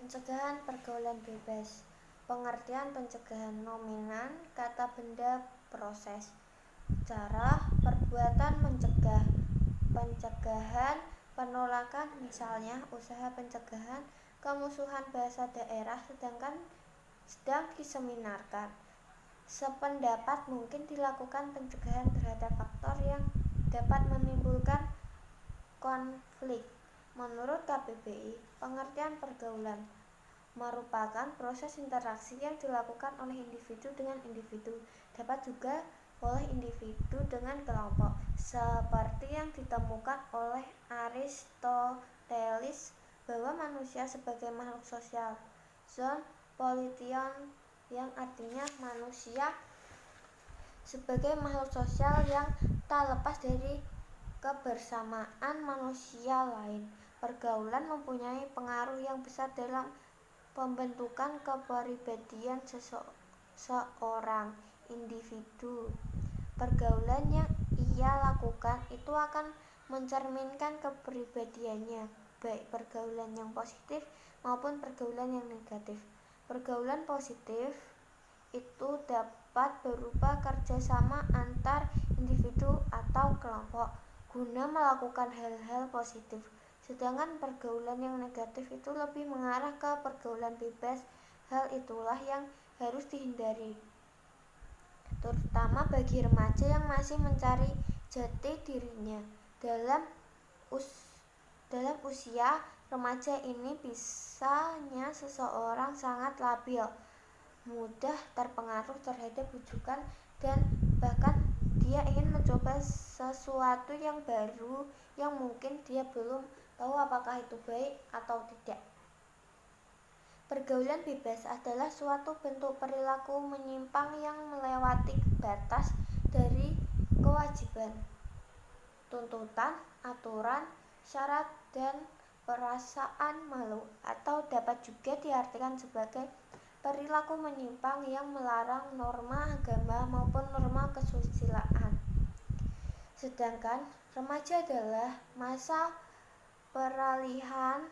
Pencegahan pergaulan bebas. Pengertian pencegahan: nominan, kata benda, proses. Cara, perbuatan mencegah. Pencegahan, penolakan, misalnya usaha pencegahan kemusuhan bahasa daerah sedang diseminarkan. Sependapat mungkin dilakukan pencegahan terhadap faktor yang dapat menimbulkan konflik. Menurut KBBI, pengertian pergaulan merupakan proses interaksi yang dilakukan oleh individu dengan individu, dapat juga oleh individu dengan kelompok, seperti yang ditemukan oleh Aristoteles bahwa manusia sebagai makhluk sosial. Zoon Polition, yang artinya manusia sebagai makhluk sosial yang tak lepas dari kebersamaan manusia lain. Pergaulan mempunyai pengaruh yang besar dalam pembentukan kepribadian seorang individu. Pergaulan yang ia lakukan itu akan mencerminkan kepribadiannya, baik pergaulan yang positif maupun pergaulan yang negatif. Pergaulan positif itu dapat berupa kerjasama antar individu atau kelompok guna melakukan hal-hal positif. Sedangkan pergaulan yang negatif itu lebih mengarah ke pergaulan bebas. Hal itulah yang harus dihindari, terutama bagi remaja yang masih mencari jati dirinya. Dalam usia remaja ini biasanya seseorang sangat labil, mudah terpengaruh terhadap rujukan, dan bahkan dia ingin mencoba sesuatu yang baru yang mungkin dia belum tahu apakah itu baik atau tidak. Pergaulan bebas adalah suatu bentuk perilaku menyimpang yang melewati batas dari kewajiban, tuntutan, aturan, syarat, dan perasaan malu, atau dapat juga diartikan sebagai perilaku menyimpang yang melarang norma agama maupun norma kesusilaan. Sedangkan remaja adalah masa peralihan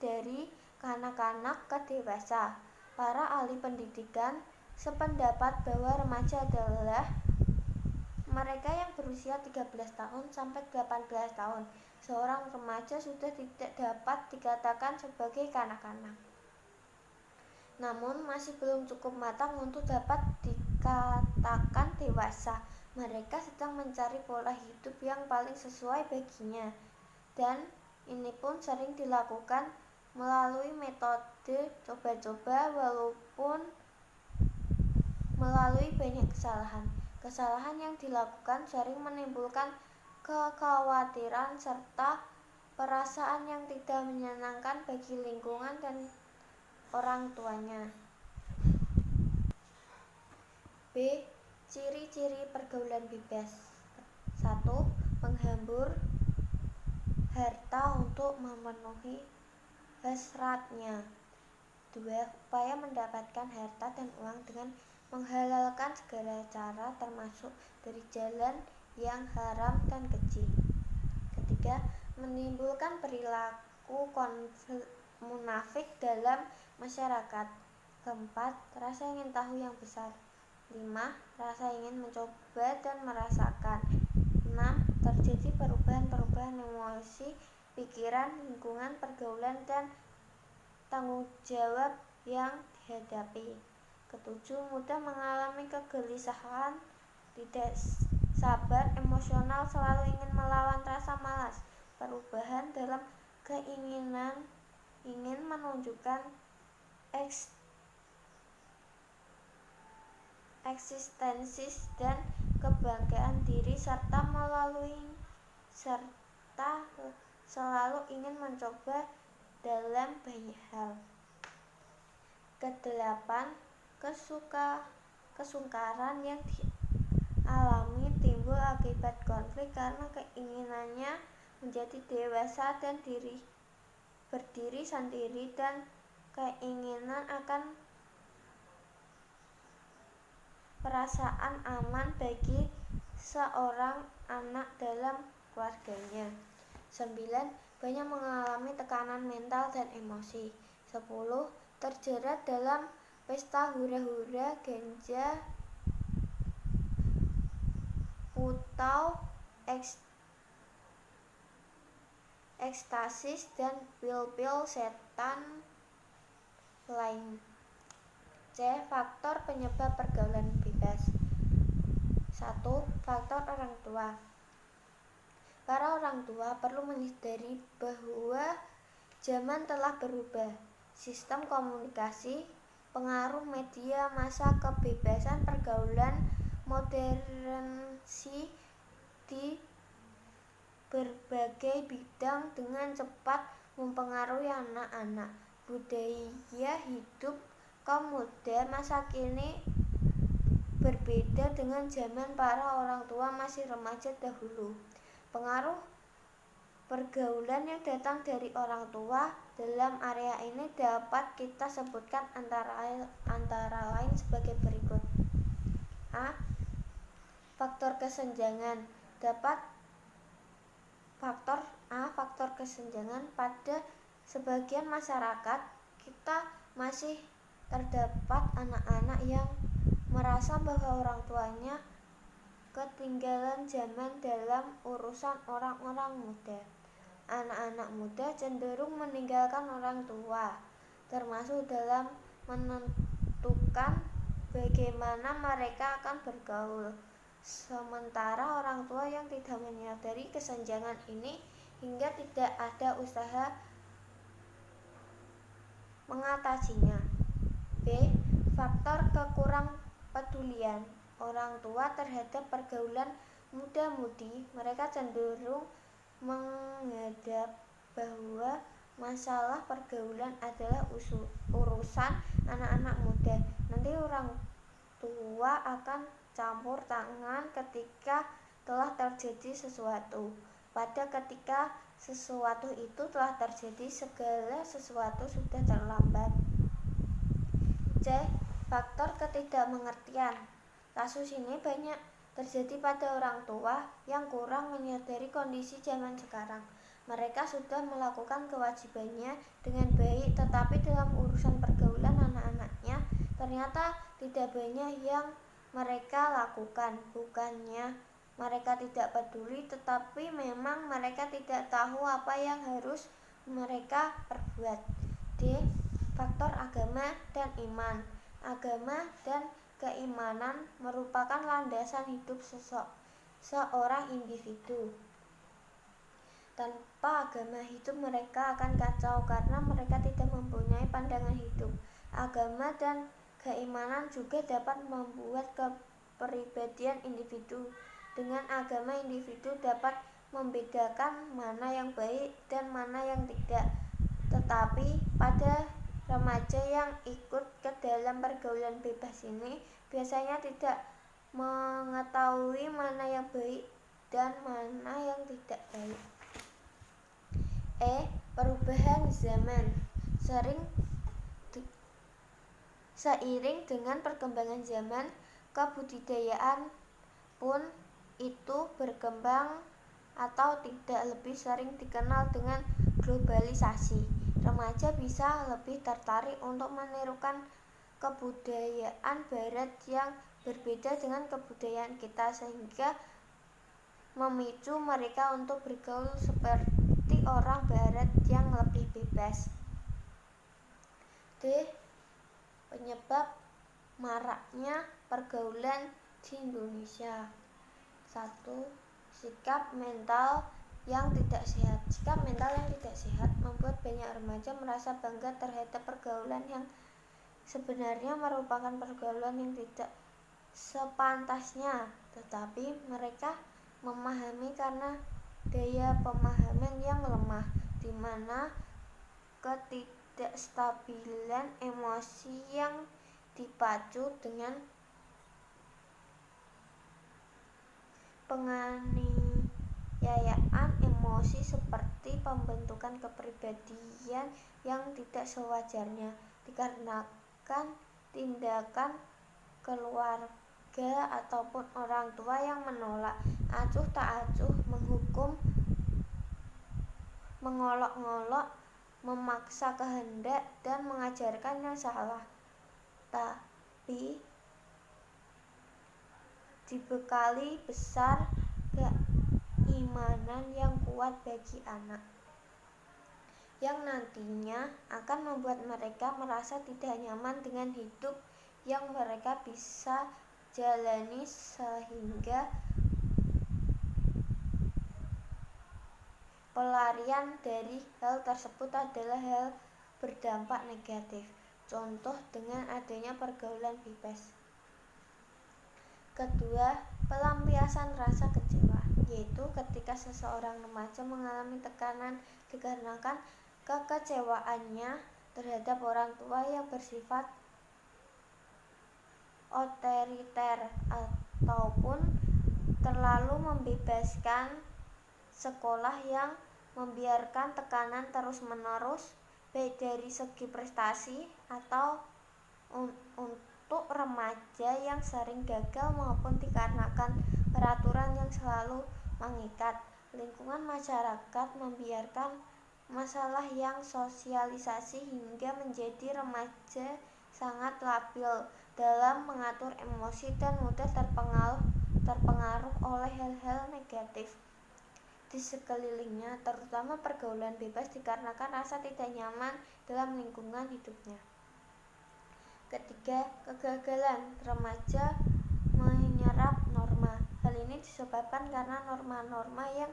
dari kanak-kanak ke dewasa. Para ahli pendidikan sependapat bahwa remaja adalah mereka yang berusia 13 tahun sampai 18 tahun. Seorang remaja sudah tidak dapat dikatakan sebagai kanak-kanak, namun masih belum cukup matang untuk dapat dikatakan dewasa. Mereka sedang mencari pola hidup yang paling sesuai baginya, dan ini pun sering dilakukan melalui metode coba-coba, walaupun melalui banyak kesalahan. Kesalahan yang dilakukan sering menimbulkan kekhawatiran serta perasaan yang tidak menyenangkan bagi lingkungan dan orang tuanya. B. Ciri-ciri pergaulan bebas. 1. Menghambur harta untuk memenuhi hasratnya. 2. Upaya mendapatkan harta dan uang dengan menghalalkan segala cara termasuk dari jalan yang haram dan keji. Ketiga, menimbulkan perilaku munafik dalam masyarakat. Keempat, rasa ingin tahu yang besar. 5. Rasa ingin mencoba dan merasakan. 6. Terjadi perubahan emosi, pikiran, lingkungan, pergaulan, dan tanggung jawab yang dihadapi. Ketujuh, mudah mengalami kegelisahan, tidak sabar, emosional, selalu ingin melawan rasa malas, perubahan dalam keinginan, ingin menunjukkan eksistensi dan kebanggaan diri, serta selalu ingin mencoba dalam banyak hal. Kedelapan, kesungkaran yang dialami timbul akibat konflik karena keinginannya menjadi dewasa dan berdiri sendiri, dan keinginan akan perasaan aman bagi seorang anak dalam keluarganya. 9. Banyak mengalami tekanan mental dan emosi. 10. Terjerat dalam pesta hura-hura, ganja, putau, ekstasis, dan pil-pil setan lain. C. Faktor penyebab pergaulan bebas. 1. Faktor orang tua. Para orang tua perlu menyadari bahwa zaman telah berubah. Sistem komunikasi, pengaruh media massa, kebebasan pergaulan, modernsi di berbagai bidang dengan cepat mempengaruhi anak-anak. Budaya hidup kaum muda masa kini berbeda dengan zaman para orang tua masih remaja dahulu. Pengaruh pergaulan yang datang dari orang tua dalam area ini dapat kita sebutkan antara lain sebagai berikut. A. Faktor kesenjangan. Faktor kesenjangan pada sebagian masyarakat kita masih terdapat anak-anak yang merasa bahwa orang tuanya ketinggalan zaman dalam urusan orang-orang muda. Anak-anak muda cenderung meninggalkan orang tua, termasuk dalam menentukan bagaimana mereka akan bergaul. Sementara orang tua yang tidak menyadari kesenjangan ini hingga tidak ada usaha mengatasinya. B. Faktor kekurang pedulian orang tua terhadap pergaulan muda-mudi. Mereka cenderung menganggap bahwa masalah pergaulan adalah urusan anak-anak muda. Nanti orang tua akan campur tangan ketika telah terjadi sesuatu. Pada ketika sesuatu itu telah terjadi, segala sesuatu sudah terlambat. C. Faktor ketidakmengertian. Kasus ini banyak terjadi pada orang tua yang kurang menyadari kondisi zaman sekarang. Mereka sudah melakukan kewajibannya dengan baik, tetapi dalam urusan pergaulan anak-anaknya ternyata tidak banyak yang mereka lakukan. Bukannya mereka tidak peduli, tetapi memang mereka tidak tahu apa yang harus mereka perbuat. D. Faktor agama dan iman. Agama dan keimanan merupakan landasan hidup seorang individu. Tanpa agama, hidup mereka akan kacau karena mereka tidak mempunyai pandangan hidup. Agama dan keimanan juga dapat membuat kepribadian individu. Dengan agama, individu dapat membedakan mana yang baik dan mana yang tidak. Tetapi pada remaja yang ikut ke dalam pergaulan bebas ini biasanya tidak mengetahui mana yang baik dan mana yang tidak baik. E. Perubahan zaman. Seiring dengan perkembangan zaman, kebudayaan pun itu berkembang atau tidak lebih sering dikenal dengan globalisasi. Remaja bisa lebih tertarik untuk menirukan kebudayaan barat yang berbeda dengan kebudayaan kita, sehingga memicu mereka untuk bergaul seperti orang barat yang lebih bebas. D. Penyebab maraknya pergaulan di Indonesia. 1. Sikap mental yang tidak sehat. Sikap mental yang tidak sehat membuat banyak remaja merasa bangga terhadap pergaulan yang sebenarnya merupakan pergaulan yang tidak sepantasnya, tetapi mereka memahami karena daya pemahaman yang lemah, di mana ketidakstabilan emosi yang dipacu dengan penganiayaan emosi seperti pembentukan kepribadian yang tidak sewajarnya dikarenakan tindakan keluarga ataupun orang tua yang menolak, acuh tak acuh, menghukum, mengolok-ngolok, memaksa kehendak dan mengajarkan yang salah, tapi dibekali besar keimanan yang kuat bagi anak, yang nantinya akan membuat mereka merasa tidak nyaman dengan hidup yang mereka bisa jalani, sehingga pelarian dari hal tersebut adalah hal berdampak negatif. Contoh dengan adanya pergaulan bebas. Kedua, pelampiasan rasa kecewa, yaitu ketika seseorang remaja mengalami tekanan dikarenakan kekecewaannya terhadap orang tua yang bersifat otoriter ataupun terlalu membebaskan, sekolah yang membiarkan tekanan terus-menerus baik dari segi prestasi atau untuk remaja yang sering gagal maupun dikarenakan peraturan yang selalu mengikat. Lingkungan masyarakat membiarkan masalah yang sosialisasi hingga menjadi remaja sangat labil dalam mengatur emosi dan mudah terpengaruh oleh hal-hal negatif di sekelilingnya, terutama pergaulan bebas dikarenakan rasa tidak nyaman dalam lingkungan hidupnya. Ketiga, kegagalan remaja menyerap norma. Hal ini disebabkan karena norma-norma yang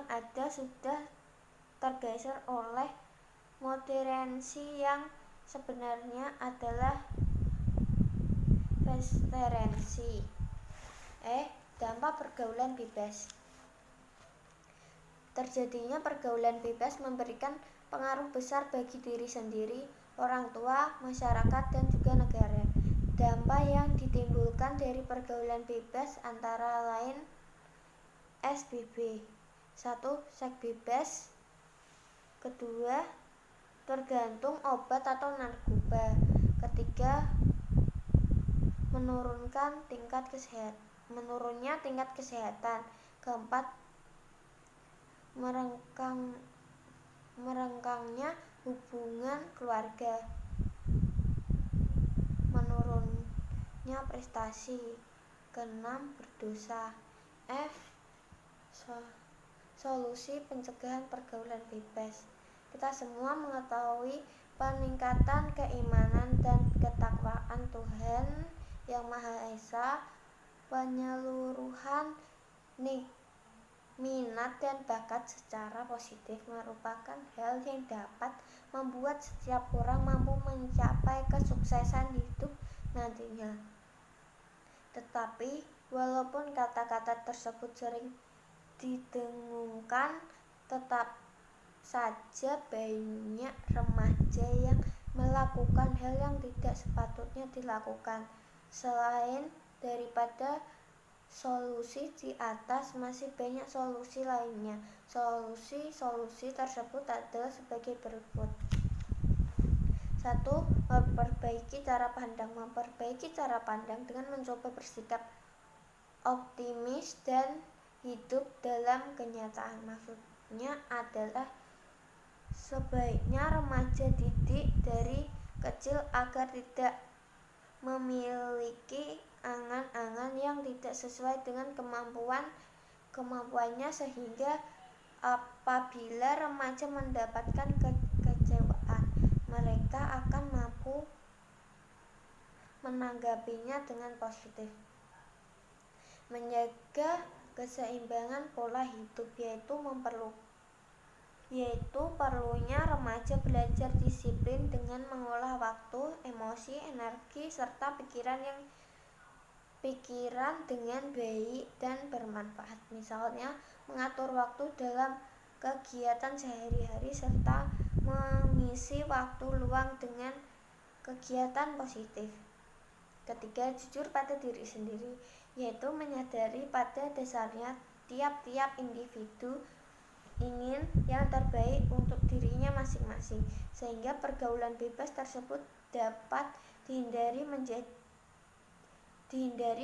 ada sudah tergeser oleh modernisasi yang sebenarnya adalah westernasi. Dampak pergaulan bebas. Terjadinya pergaulan bebas memberikan pengaruh besar bagi diri sendiri, orang tua, masyarakat, dan juga negara. Dampak yang ditimbulkan dari pergaulan bebas antara lain SBB. 1. Seks bebas. Kedua, tergantung obat atau narkoba. Ketiga, menurunnya tingkat kesehatan. Keempat, merengkangnya hubungan keluarga. Menurunnya prestasi. Keenam, berdosa. Solusi pencegahan pergaulan bebas. Kita semua mengetahui peningkatan keimanan dan ketakwaan Tuhan Yang Maha Esa, penyaluruhan minat dan bakat secara positif merupakan hal yang dapat membuat setiap orang mampu mencapai kesuksesan hidup nantinya. Tetapi, walaupun kata-kata tersebut sering didengungkan, tetap saja banyak remaja yang melakukan hal yang tidak sepatutnya dilakukan. Selain daripada solusi di atas, masih banyak solusi lainnya. Solusi tersebut adalah sebagai berikut. 1. Memperbaiki cara pandang. Memperbaiki cara pandang dengan mencoba bersikap optimis dan hidup dalam kenyataan. Maksudnya adalah sebaiknya remaja didik dari kecil agar tidak memiliki angan-angan yang tidak sesuai dengan kemampuannya, sehingga apabila remaja mendapatkan kekecewaan, mereka akan mampu menanggapinya dengan positif. Menjaga keseimbangan pola hidup, yaitu perlunya remaja belajar disiplin dengan mengolah waktu, emosi, energi, serta pikiran dengan baik dan bermanfaat. Misalnya, mengatur waktu dalam kegiatan sehari-hari serta mengisi waktu luang dengan kegiatan positif. Ketiga, jujur pada diri sendiri, yaitu menyadari pada dasarnya tiap-tiap individu ingin yang terbaik untuk dirinya masing-masing, sehingga pergaulan bebas tersebut dapat dihindari.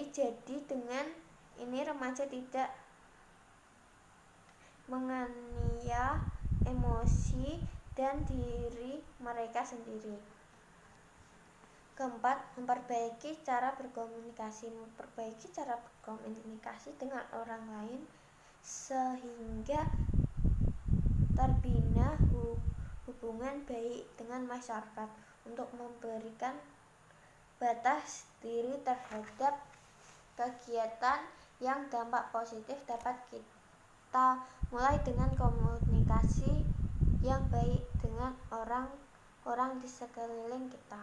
Jadi dengan ini remaja tidak menganiaya emosi dan diri mereka sendiri. Keempat, memperbaiki cara berkomunikasi. Memperbaiki cara berkomunikasi dengan orang lain sehingga terbina hubungan baik dengan masyarakat, untuk memberikan batas diri terhadap kegiatan yang dampak positif dapat kita mulai dengan komunikasi yang baik dengan orang-orang di sekeliling kita.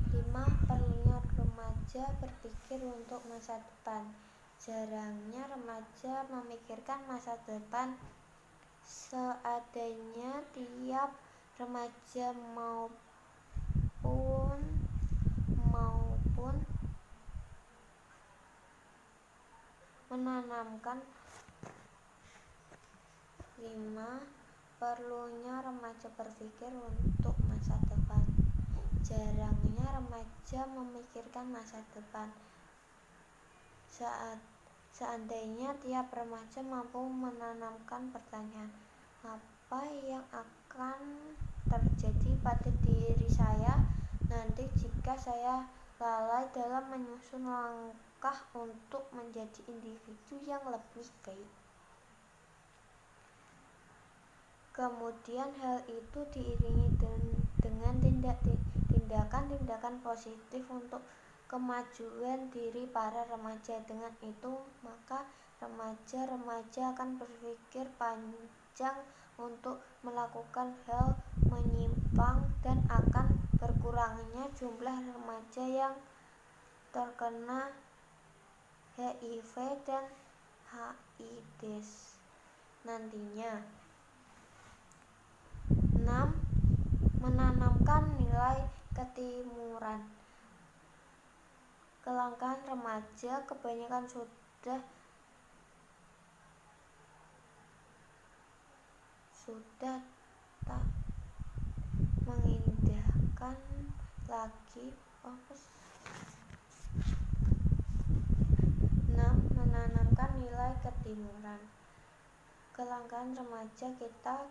5. Perlunya remaja berpikir untuk masa depan. Jarangnya remaja memikirkan masa depan. Seadanya tiap remaja maupun menanamkan. 5. Perlunya remaja berpikir untuk masa depan. Jarangnya remaja memikirkan masa depan. Seandainya tiap remaja mampu menanamkan pertanyaan, apa yang akan terjadi pada diri saya nanti jika saya lalai dalam menyusun langkah untuk menjadi individu yang lebih baik. Kemudian hal itu diiringi dengan tindakan-tindakan positif untuk kemajuan diri para remaja. Dengan itu, maka remaja-remaja akan berpikir panjang untuk melakukan hal menyimpang dan akan berkurangnya jumlah remaja yang terkena HIV dan AIDS nantinya. 6. Menanamkan nilai ketimuran. Kelangkaan remaja kebanyakan sudah tak mengindahkan lagi. 6. Menanamkan nilai ketimuran. Kelangkaan remaja kita